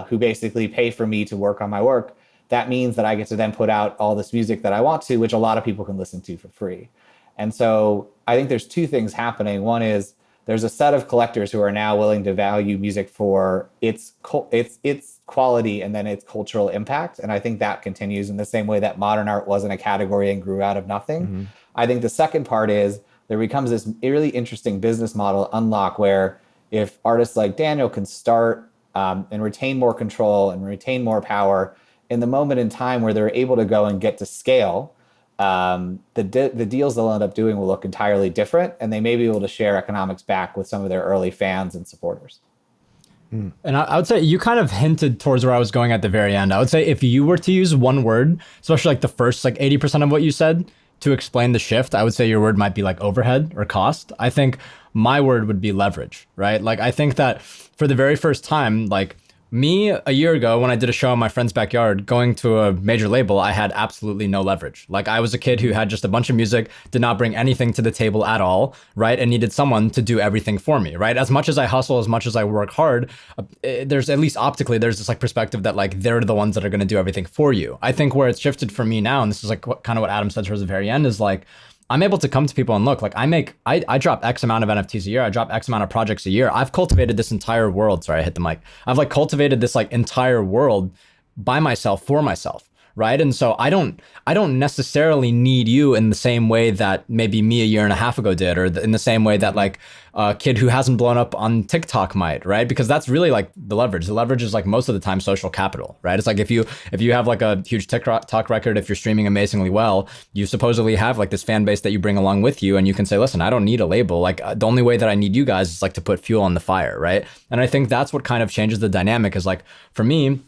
who basically pay for me to work on my work. That means that I get to then put out all this music that I want to, which a lot of people can listen to for free. And so I think there's 2 things happening. One is there's a set of collectors who are now willing to value music for its quality and then its cultural impact. And I think that continues in the same way that modern art wasn't a category and grew out of nothing. Mm-hmm. I think the second part is there becomes this really interesting business model unlock where if artists like Daniel can start and retain more control and retain more power in the moment in time where they're able to go and get to scale, the deals they'll end up doing will look entirely different, and they may be able to share economics back with some of their early fans and supporters. And I would say you kind of hinted towards where I was going at the very end. I would say if you were to use one word, especially like the first 80% of what you said to explain the shift, I would say your word might be like overhead or cost. I think my word would be leverage, right? Like I think that for the very first time, like me a year ago when I did a show in my friend's backyard going to a major label, I had absolutely no leverage. Like I was a kid who had just a bunch of music, did not bring anything to the table at all, right? And needed someone to do everything for me, right? As much as I hustle, as much as I work hard, there's at least optically, there's this like perspective that like they're the ones that are going to do everything for you. I think where it's shifted for me now, and this is like kind of what Adam said towards the very end, is like, I'm able to come to people and look, like I drop X amount of NFTs a year. I drop X amount of projects a year. I've cultivated this entire world. Sorry, I hit the mic. I've like cultivated this like entire world by myself, for myself. Right. And so I don't necessarily need you in the same way that maybe me a year and a half ago did, or in the same way that like a kid who hasn't blown up on TikTok might, right? Because that's really like the leverage. The leverage is like most of the time social capital, right? It's like if you have like a huge TikTok record, if you're streaming amazingly well, you supposedly have like this fan base that you bring along with you, and you can say, listen, I don't need a label. Like the only way that I need you guys is like to put fuel on the fire, right? And I think that's what kind of changes the dynamic. Is like for me,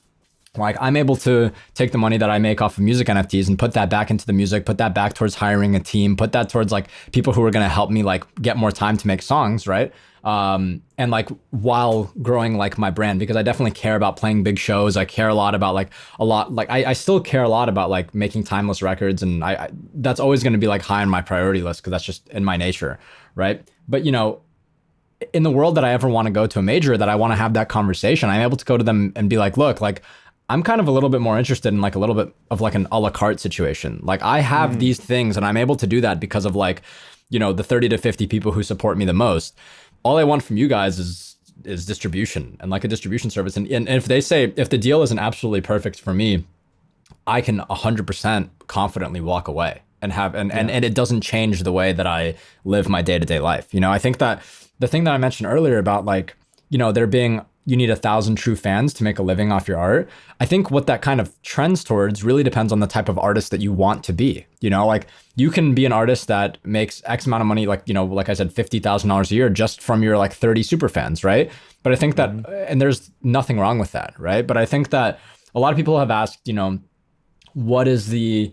like I'm able to take the money that I make off of music NFTs and put that back into the music, put that back towards hiring a team, put that towards like people who are going to help me like get more time to make songs, right? And like while growing like my brand, because I definitely care about playing big shows. I care a lot about I still care a lot about like making timeless records, and I that's always going to be like high on my priority list because that's just in my nature, right? But in the world that I ever want to go to a major, that I want to have that conversation, I'm able to go to them and be like, look, like I'm kind of a little bit more interested in like a little bit of like an a la carte situation. Like I have these things and I'm able to do that because of like, the 30 to 50 people who support me the most. All I want from you guys is distribution and like a distribution service. And if the deal isn't absolutely perfect for me, I can 100% confidently walk away and it doesn't change the way that I live my day-to-day life. I think that the thing that I mentioned earlier about like, you need 1,000 true fans to make a living off your art. I think what that kind of trends towards really depends on the type of artist that you want to be. Like you can be an artist that makes X amount of money, like, like I said, $50,000 a year just from your like 30 super fans, right? But I think that, and there's nothing wrong with that, right? But I think that a lot of people have asked, what is the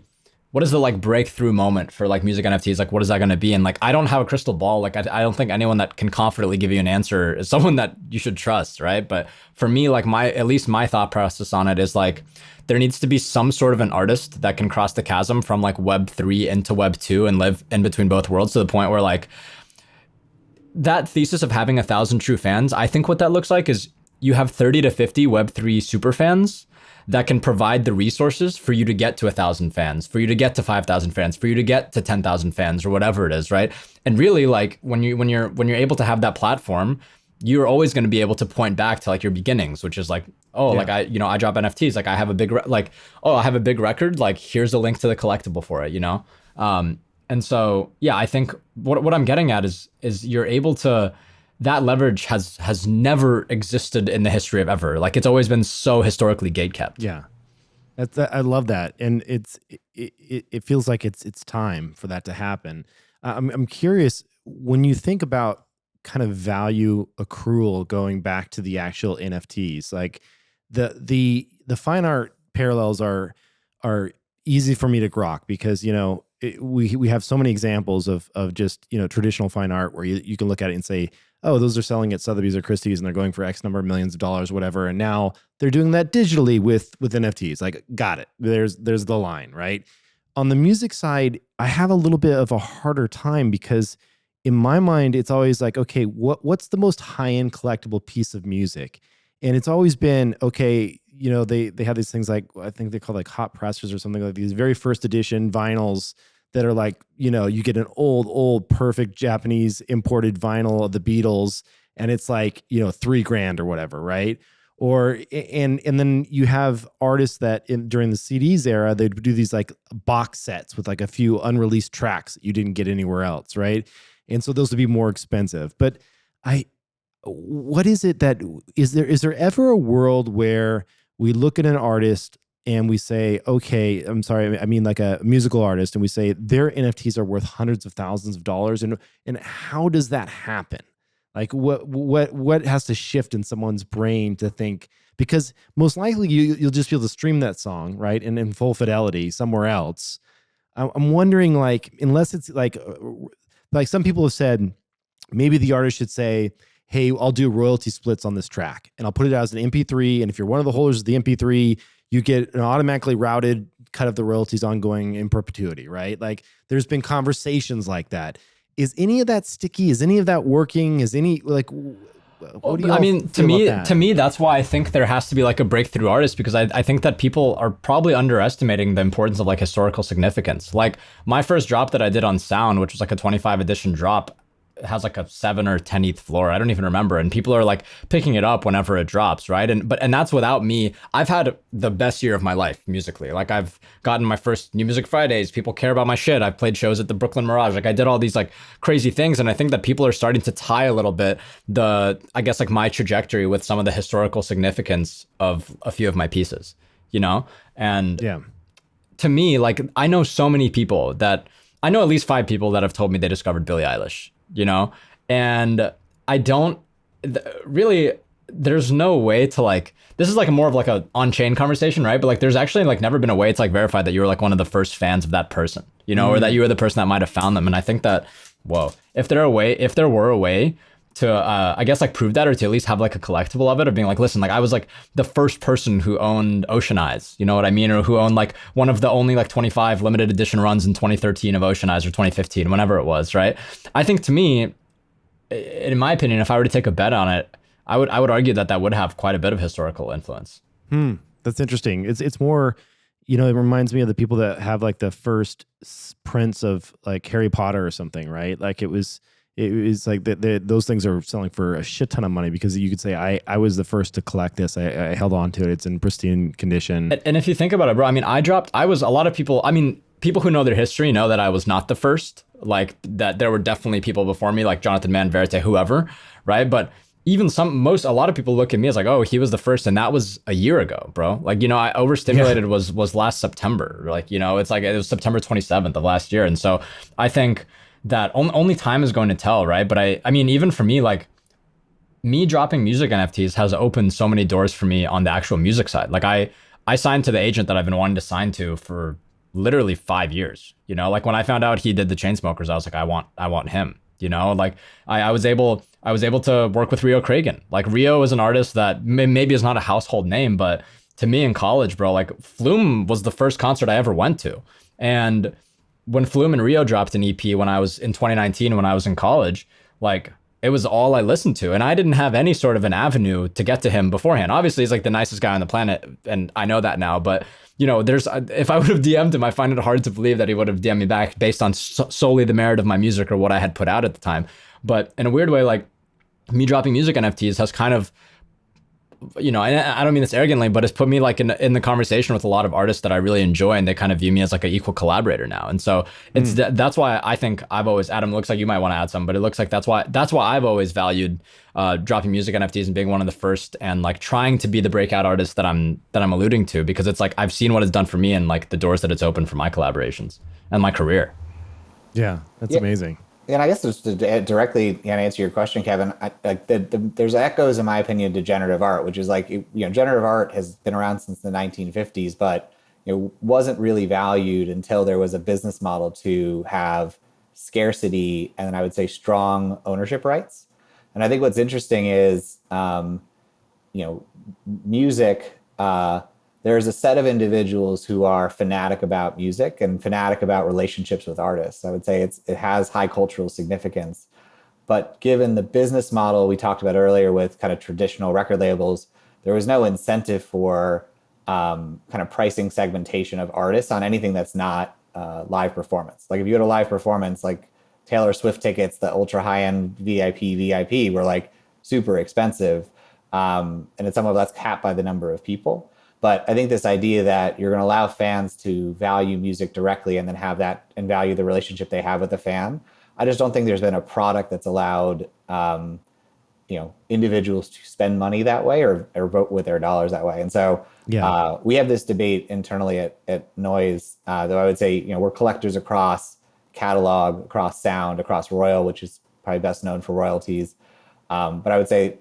like breakthrough moment for like music NFTs? Like, what is that going to be? And like, I don't have a crystal ball. Like, I don't think anyone that can confidently give you an answer is someone that you should trust, right? But for me, like at least my thought process on it is like, there needs to be some sort of an artist that can cross the chasm from like Web 3 into Web 2 and live in between both worlds to the point where like that thesis of having 1,000 true fans, I think what that looks like is you have 30 to 50 Web 3 super fans that can provide the resources for you to get to 1,000 fans, for you to get to 5,000 fans, for you to get to 10,000 fans or whatever it is, right? And really, like when you're able to have that platform, you're always going to be able to point back to like your beginnings, which is like, like I drop NFTs, like I have a big I have a big record, like here's a link to the collectible for it, And so I think what I'm getting at is you're able to. That leverage has never existed in the history of ever. Like it's always been so historically gatekept. Yeah, I love that, and it feels like it's time for that to happen. I'm curious, when you think about kind of value accrual going back to the actual NFTs, like the fine art parallels are easy for me to grok because, we have so many examples of just, traditional fine art where you can look at it and say, oh, those are selling at Sotheby's or Christie's and they're going for X number of millions of dollars, whatever. And now they're doing that digitally with NFTs. Like, got it. There's the line, right? On the music side, I have a little bit of a harder time because in my mind, it's always like, okay, what's the most high-end collectible piece of music? And it's always been, okay, they have these things like, I think they're called like hot pressers or something, like these very first edition vinyls that are like, you get an old, perfect Japanese imported vinyl of the Beatles, and it's like, $3,000 or whatever, right? Or and then you have artists that during the CDs era, they'd do these like box sets with like a few unreleased tracks that you didn't get anywhere else, right? And so those would be more expensive. But what is it that is there ever a world where we look at an artist and we say, okay, I'm sorry, I mean like a musical artist, and we say their NFTs are worth hundreds of thousands of dollars, and how does that happen? Like what has to shift in someone's brain to think, because most likely you'll just be able to stream that song, right, and in full fidelity somewhere else. I'm wondering, like, unless it's like some people have said, maybe the artist should say, hey, I'll do royalty splits on this track and I'll put it out as an MP3. And if you're one of the holders of the MP3, you get an automatically routed cut of the royalties ongoing in perpetuity, right? Like, there's been conversations like that. Is any of that sticky? Is any of that working? Is any, like, what do you to me, that's why I think there has to be like a breakthrough artist, because I think that people are probably underestimating the importance of like historical significance. Like, my first drop that I did on Sound, which was like a 25 edition drop, has like a 7 or 10 ETH floor. I don't even remember. And people are like picking it up whenever it drops, right? And that's without me. I've had the best year of my life musically. Like, I've gotten my first New Music Fridays. People care about my shit. I've played shows at the Brooklyn Mirage. Like, I did all these like crazy things. And I think that people are starting to tie a little bit I guess like my trajectory with some of the historical significance of a few of my pieces, And yeah, to me, like, I know so many people I know at least 5 people that have told me they discovered Billie Eilish. And I don't really, there's no way to like, this is like more of like a on-chain conversation, right? But like, there's actually like never been a way to like verify that you were like one of the first fans of that person, or that you were the person that might have found them. And I think that, if there were a way to, I guess like prove that, or to at least have like a collectible of it, of being like, listen, like I was like the first person who owned Ocean Eyes, you know what I mean? Or who owned like one of the only like 25 limited edition runs in 2013 of Ocean Eyes, or 2015, whenever it was, right? I think, to me, in my opinion, if I were to take a bet on it, I would argue that would have quite a bit of historical influence. That's interesting. It's more, it reminds me of the people that have like the first prints of like Harry Potter or something, right? Like, it was like those things are selling for a shit ton of money, because you could say, I was the first to collect this. I held on to it. It's in pristine condition. And if you think about it, bro, I mean, a lot of people, I mean, people who know their history know that I was not the first, like that there were definitely people before me, like Jonathan Mann, Verite, whoever, right? But even a lot of people look at me as like, oh, he was the first, and that was a year ago, bro. Like, I overstimulated was last September. Like, it's like, it was September 27th of last year. And so I think that only time is going to tell, right? But I mean, even for me, like, me dropping music NFTs has opened so many doors for me on the actual music side. Like, I signed to the agent that I've been wanting to sign to for literally 5 years. Like, when I found out he did the Chainsmokers, I was like, I want him. Like, I was able to work with Rio Cragen. Like, Rio is an artist that maybe is not a household name, but to me in college, bro, like, Flume was the first concert I ever went to. And when Flume and Rio dropped an EP when I was in 2019, when I was in college, like, it was all I listened to. And I didn't have any sort of an avenue to get to him beforehand. Obviously, he's like the nicest guy on the planet, and I know that now. But, if I would have DM'd him, I find it hard to believe that he would have DM'd me back based on solely the merit of my music or what I had put out at the time. But in a weird way, like, me dropping music NFTs has kind of, and I don't mean this arrogantly, but it's put me like in the conversation with a lot of artists that I really enjoy, and they kind of view me as like an equal collaborator now. And so that's why I think I've always, Adam, looks like you might want to add some, but it looks like that's why I've always valued dropping music NFTs and being one of the first, and like trying to be the breakout artist that I'm alluding to, because it's like I've seen what it's done for me and like the doors that it's opened for my collaborations and my career. Yeah, that's amazing. and I guess just to directly answer your question, Kevin, there's echoes, in my opinion, to generative art, which is like, generative art has been around since the 1950s, but wasn't really valued until there was a business model to have scarcity and then I would say strong ownership rights. And I think what's interesting is, music. There's a set of individuals who are fanatic about music and fanatic about relationships with artists. I would say it has high cultural significance. But given the business model we talked about earlier with kind of traditional record labels, there was no incentive for kind of pricing segmentation of artists on anything that's not live performance. Like if you had a live performance, like Taylor Swift tickets, the ultra high end VIP were like super expensive. And it's some of that's capped by the number of people. But I think this idea that you're going to allow fans to value music directly and then have that and value the relationship they have with the fan. I just don't think there's been a product that's allowed, individuals to spend money that way or vote with their dollars that way. And so we have this debate internally at Noise, though I would say, we're collectors across catalog, across sound, across Royal, which is probably best known for royalties. But I would say,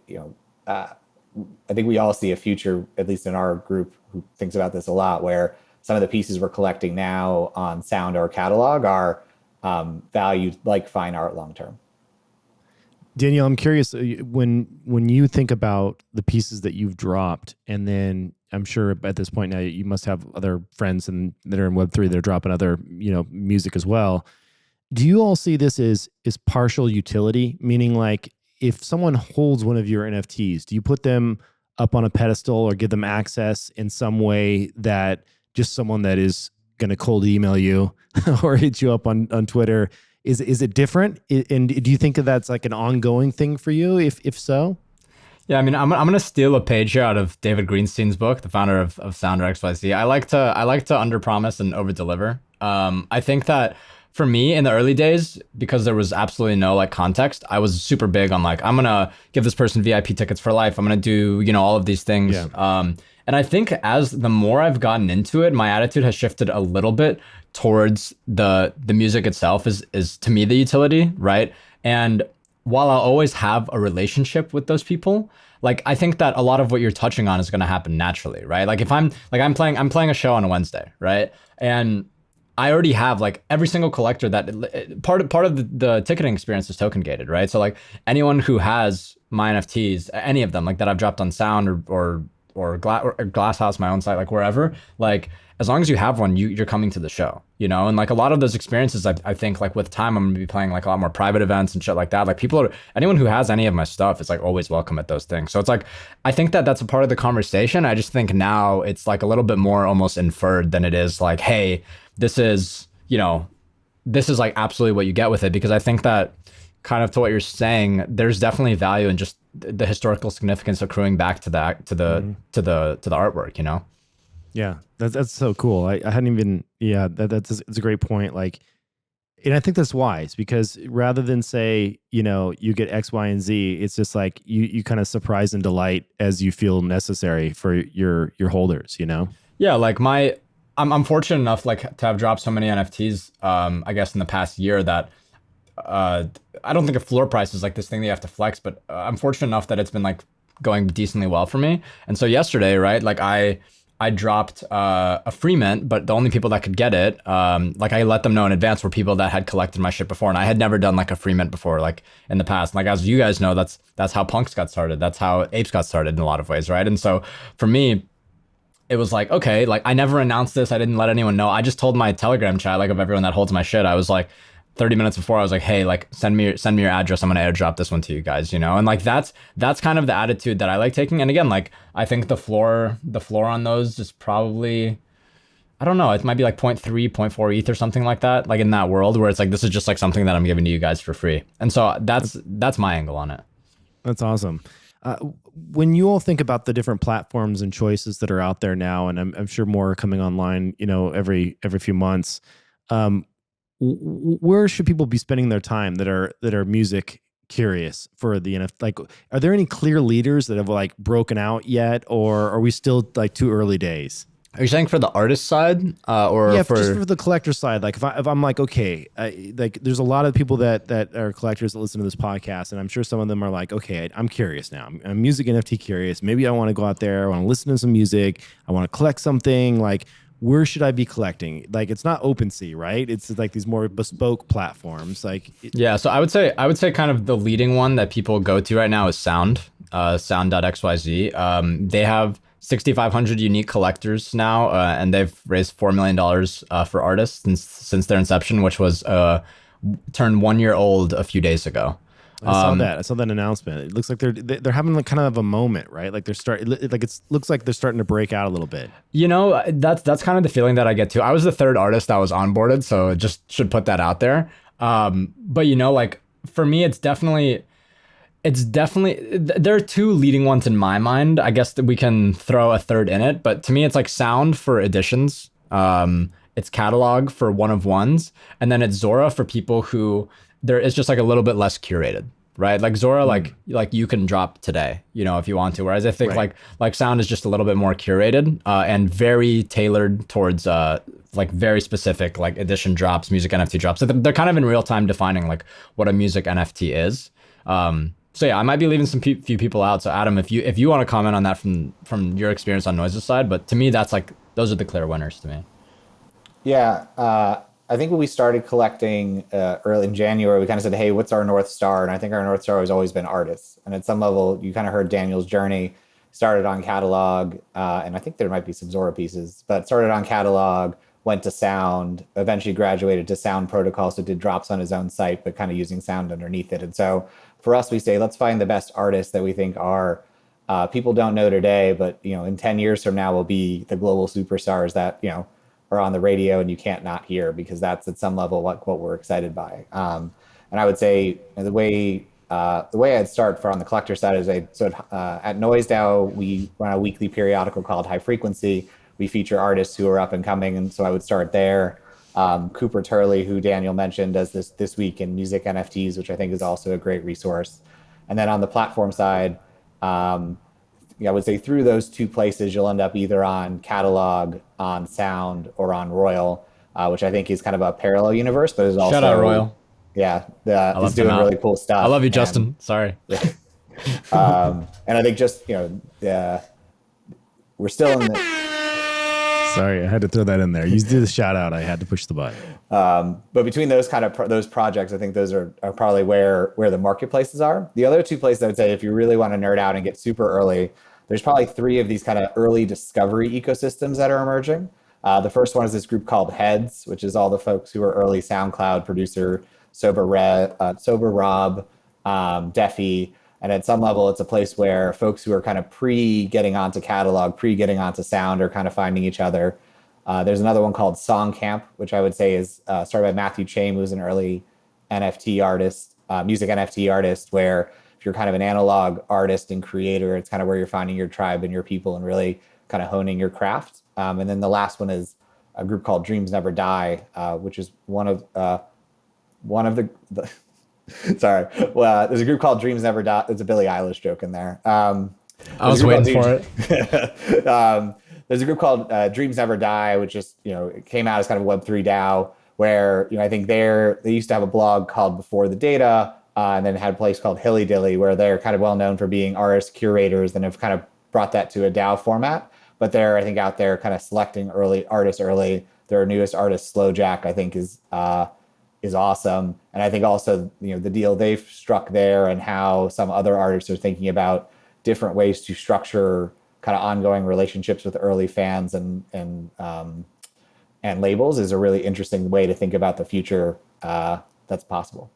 I think we all see a future, at least in our group who thinks about this a lot, where some of the pieces we're collecting now on sound or catalog are valued like fine art long term. Daniel, I'm curious, when you think about the pieces that you've dropped, and then I'm sure at this point now you must have other friends that are in Web3 that are dropping other music as well. Do you all see this as partial utility, meaning like if someone holds one of your NFTs, do you put them up on a pedestal or give them access in some way that just someone that is going to cold email you or hit you up on Twitter, is it different? And do you think that that's like an ongoing thing for you? If so? Yeah, I mean, I'm gonna steal a page here out of David Greenstein's book, the founder of Sounder XYZ. I like to underpromise and overdeliver. I think that for me in the early days, because there was absolutely no like context, I was super big on like, I'm gonna give this person VIP tickets for life. I'm gonna do all of these things. Yeah. And I think as the more I've gotten into it, my attitude has shifted a little bit towards the music itself is to me the utility, right? And while I'll always have a relationship with those people, like I think that a lot of what you're touching on is going to happen naturally, right? Like if I'm playing a show on a Wednesday, right? And I already have like every single collector that part of the ticketing experience is token gated, right? So like anyone who has my NFTs, any of them like that I've dropped on Sound or Glasshouse, my own site, like wherever, like as long as you have one, you're coming to the show, and like a lot of those experiences, I think like with time, I'm gonna be playing like a lot more private events and shit like that. Like anyone who has any of my stuff is like always welcome at those things. So it's like, I think that that's a part of the conversation. I just think now it's like a little bit more almost inferred than it is like, hey, this is like absolutely what you get with it. Because I think that kind of to what you're saying, there's definitely value in just the historical significance accruing back to that, to the artwork, Yeah, that's so cool. I hadn't even, it's a great point. Like, and I think that's wise because rather than say, you get X, Y, and Z, it's just like you kind of surprise and delight as you feel necessary for your holders, Yeah, like I'm fortunate enough like to have dropped so many NFTs, I guess in the past year that I don't think a floor price is like this thing that you have to flex, but I'm fortunate enough that it's been like going decently well for me. And so yesterday, right, like I dropped a free mint, but the only people that could get it, like I let them know in advance, were people that had collected my shit before, and I had never done like a free mint before, like in the past. Like as you guys know, that's how punks got started. That's how apes got started in a lot of ways, right? And so for me, it was like, okay, like I never announced this. I didn't let anyone know. I just told my Telegram chat, like of everyone that holds my shit. I was like, 30 minutes before, I was like, hey, like send me your address. I'm gonna airdrop this one to you guys, and like that's kind of the attitude that I like taking. And again, like I think the floor on those is probably, I don't know, it might be like 0.3, 0.4 ETH or something like that, like in that world where it's like, this is just like something that I'm giving to you guys for free. And so that's my angle on it. That's awesome. When you all think about the different platforms and choices that are out there now, and I'm sure more are coming online, every few months, where should people be spending their time that are music curious for the NFT? Like, are there any clear leaders that have like broken out yet, or are we still like too early days? Are you saying for the artist side, or Yeah, just for? for the collector side, like if I'm like, okay, like there's a lot of people that are collectors that listen to this podcast, and I'm sure some of them are like, okay, I'm curious now. I'm music NFT curious. Maybe I want to go out there. I want to listen to some music. I want to collect something. Like, where should I be collecting? Like, it's not OpenSea, right? It's like these more bespoke platforms. Like, Yeah, so I would say kind of the leading one that people go to right now is Sound, Sound.xyz. They have 6,500 unique collectors now, and they've raised $4 million for artists since their inception, which was turned 1 year old a few days ago. I saw that. I saw that announcement. It looks like they're having like kind of a moment, right? Like looks like they're starting to break out a little bit. That's kind of the feeling that I get too. I was the third artist that was onboarded, so just should put that out there. But like for me, it's definitely there are two leading ones in my mind. I guess that we can throw a third in it, but to me, it's like Sound for editions. It's Catalog for one of ones, and then it's Zora for people who there is just like a little bit less curated, right? Like Zora, like you can drop today, if you want to. Whereas I think Right. like Sound is just a little bit more curated and very tailored towards like very specific like edition drops, music NFT drops. So they're kind of in real time defining like what a music NFT is. So yeah, I might be leaving some few people out. So Adam, if you want to comment on that from your experience on Noise's side, but to me that's like those are the clear winners to me. Yeah, I think when we started collecting early in January, we kind of said, "Hey, what's our North Star?" And I think our North Star has always been artists. And at some level, you kind of heard Daniel's journey. Started on Catalog, and I think there might be some Zora pieces, but started on Catalog, went to Sound, eventually graduated to Sound Protocol, so did drops on his own site, but kind of using Sound underneath it. And so for us, we say, let's find the best artists that we think are people don't know today, but in 10 years from now will be the global superstars that are on the radio and you can't not hear, because that's at some level what we're excited by. And I would say the way I'd start for on the collector side is at Noise DAO we run a weekly periodical called High Frequency. We feature artists who are up and coming, and so I would start there. Cooper Turley, who Daniel mentioned, does this week in music NFTs, which I think is also a great resource. And then on the platform side, I would say through those two places, you'll end up either on Catalog, on Sound, or on Royal, which I think is kind of a parallel universe, but is also Shout out Royal. yeah, I is left him doing out. really cool stuff. I love you, And Justin. Sorry. and I think just we're still in the Sorry, I had to throw that in there. You do the shout out. I had to push the button. but between those kind of those projects, I think those are probably where the marketplaces are. The other two places I would say, if you really want to nerd out and get super early, there's probably three of these kind of early discovery ecosystems that are emerging. The first one is this group called Heads, which is all the folks who are early SoundCloud producer, Sober Rob, Defi. And at some level, it's a place where folks who are kind of pre getting onto Catalog, pre getting onto Sound are kind of finding each other. There's another one called Song Camp, which I would say is started by Matthew Chaim, who's an early NFT artist, music NFT artist, where if you're kind of an analog artist and creator, it's kind of where you're finding your tribe and your people and really kind of honing your craft. And then the last one is a group called Dreams Never Die, which is one of the sorry. Well, there's a group called Dreams Never Die. There's a Billie Eilish joke in there. I was waiting for it. There's a group called Dreams Never Die, which just it came out as kind of a Web3 DAO, where I think they used to have a blog called Before the Data, and then had a place called Hilly Dilly, where they're kind of well known for being artist curators, and have kind of brought that to a DAO format. But they're, I think, out there kind of selecting early artists early. Their newest artist, Slowjack, I think is awesome. And I think also, the deal they've struck there and how some other artists are thinking about different ways to structure kind of ongoing relationships with early fans and labels is a really interesting way to think about the future that's possible.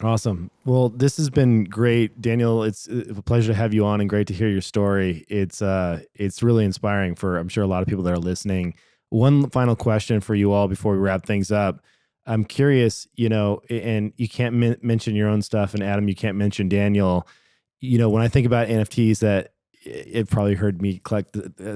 Awesome. Well, this has been great, Daniel. It's a pleasure to have you on and great to hear your story. It's really inspiring for, I'm sure, a lot of people that are listening. One final question for you all before we wrap things up. I'm curious, and you can't mention your own stuff, and Adam, you can't mention Daniel. When I think about NFTs, that it probably heard me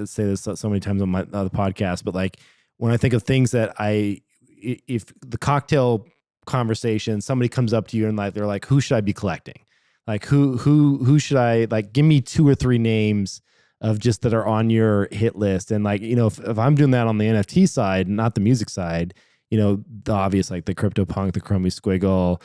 say this so many times on my other podcast, but like when I think of things that if the cocktail conversation, somebody comes up to you and like they're like, who should I be collecting? Like who should I like? Give me two or three names of just that are on your hit list. And like, if I'm doing that on the NFT side, not the music side, the obvious, like the CryptoPunk, the Chromie Squiggle,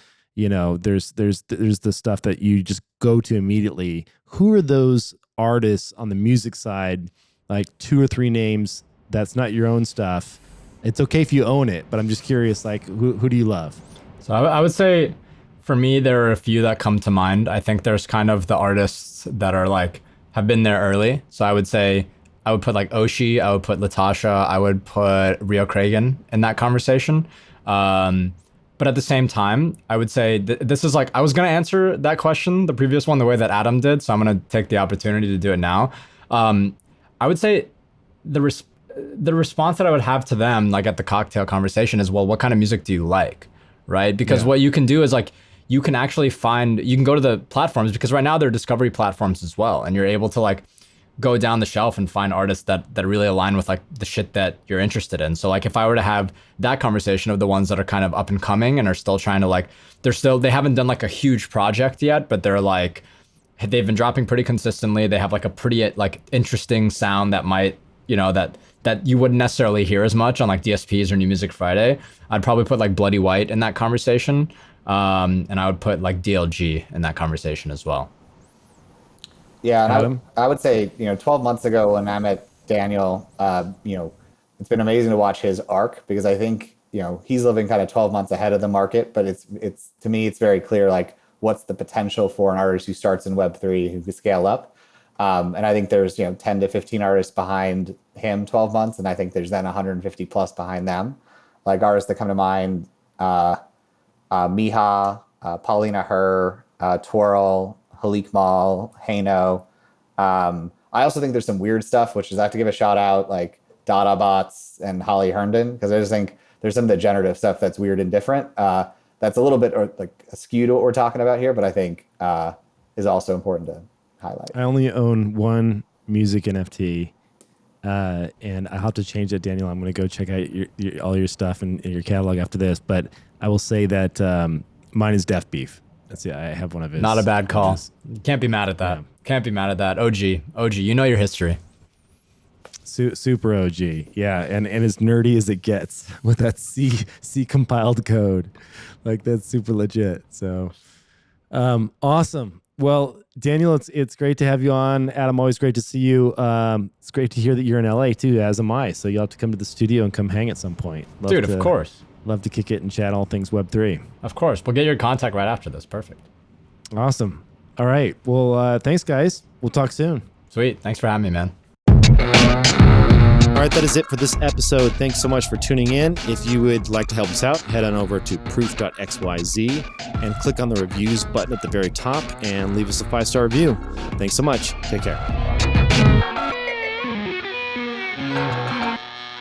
there's the stuff that you just go to immediately. Who are those artists on the music side, like 2 or 3 names that's not your own stuff? It's okay if you own it, but I'm just curious, like who do you love? So I would say for me, there are a few that come to mind. I think there's kind of the artists that are like, have been there early. So I would say I would put like Oshi, I would put Latasha, I would put Rio Cragen in that conversation. But at the same time, I would say this is like, I was going to answer that question, the previous one, the way that Adam did. So I'm going to take the opportunity to do it now. I would say the response that I would have to them, like at the cocktail conversation, is, well, what kind of music do you like? Right? Because what you can do is like, you can actually you can go to the platforms, because right now they're discovery platforms as well. And you're able to like go down the shelf and find artists that really align with like the shit that you're interested in. So like if I were to have that conversation of the ones that are kind of up and coming and are still trying to like, they haven't done like a huge project yet, but they're like, they've been dropping pretty consistently. They have like a pretty like interesting sound that might, that you wouldn't necessarily hear as much on like DSPs or New Music Friday. I'd probably put like Bloody White in that conversation. And I would put like DLG in that conversation as well. Yeah, and I would say, 12 months ago when I met Daniel, it's been amazing to watch his arc, because I think, he's living kind of 12 months ahead of the market, but it's to me, it's very clear, like what's the potential for an artist who starts in Web3 who can scale up. And I think there's, 10 to 15 artists behind him 12 months. And I think there's then 150 plus behind them. Like artists that come to mind, Miha, Paulina Her, Twirl, Halik Mal, Hano. I also think there's some weird stuff, which is I have to give a shout out, like Dada Bots and Holly Herndon, because I just think there's some degenerative stuff that's weird and different. That's a little bit like askew to what we're talking about here, but I think is also important to highlight. I only own one music NFT, and I'll have to change that, Daniel. I'm going to go check out all your stuff and your catalog after this, but I will say that mine is Def Beef. I have one of his. Not a bad call. Can't be mad at that. Yeah. Can't be mad at that. OG, you know your history. Super OG, yeah, and as nerdy as it gets with that C compiled code, like that's super legit. So, awesome. Well, Daniel, it's great to have you on. Adam, always great to see you. It's great to hear that you're in LA too, as am I. So you'll have to come to the studio and come hang at some point. Of course. Love to kick it and chat all things Web3. Of course. We'll get your contact right after this. Perfect. Awesome. All right. Well, thanks, guys. We'll talk soon. Sweet. Thanks for having me, man. All right, that is it for this episode. Thanks so much for tuning in. If you would like to help us out, head on over to proof.xyz and click on the reviews button at the very top and leave us a 5-star review. Thanks so much. Take care.